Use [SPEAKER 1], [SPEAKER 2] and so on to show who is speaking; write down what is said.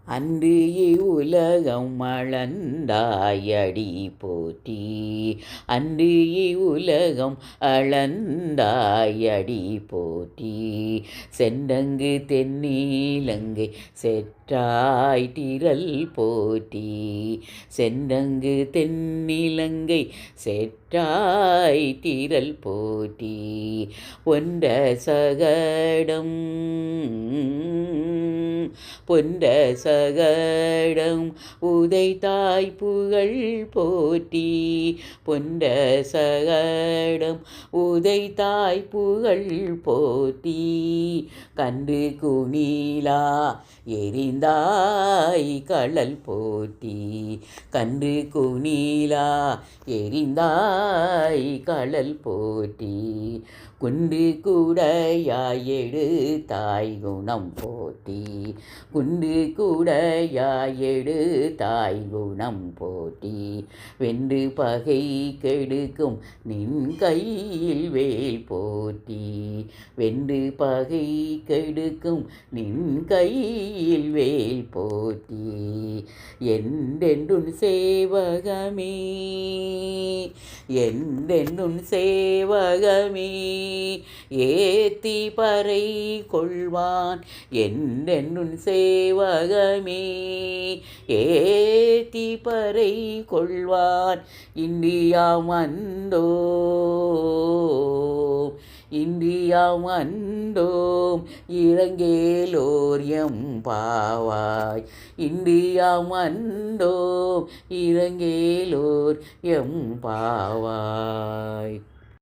[SPEAKER 1] அன்று இவ்வுலகம் அளந்தாயடி போற்றி. அன்று இவ்வுலகம் அளந்தாயடி போற்றி. சென்றங்கு தென்னீலங்கை செற்றாய் திரள் போற்றி. சென்றங்கு தென்னிலங்கை செற்றாய் திரள் போற்றி. ஒன்ற சகடம் பொன்ற சகடம் உதைத்தாய் புகழ் போற்றி. பொன்ற சகடம் உதைத்தாய் புகழ் போற்றி. கன்று குனிலா எரிந்தாய் களல் போற்றி. கன்று குனிலா எரிந்தாய் களல் போற்றி. குன்று கூடையாய் எடுத்தாய் குணம் போற்றி. குன்று கூடையாய் எடுத்தாய் குணம் போற்றி. வென்று பகை கெடுக்கும் நின் கையில் வேல் போற்றி. வென்று பகை கெடுக்கும் நின் கையில் வேல் போற்றி. என்றென்றும் சேவகமே என்றென்றும் சேவகமே ஏத்தி பறை கொள்வான். என்றென்றும் சேவகமே ஏத்தி பறை கொள்வான். இந்தியா வந்தோம் இந்தியா வந்தோம் இறங்கேலோர் எம்பாவாய். இந்தியா வந்தோம் இறங்கேலோர் எம்பாவாய்.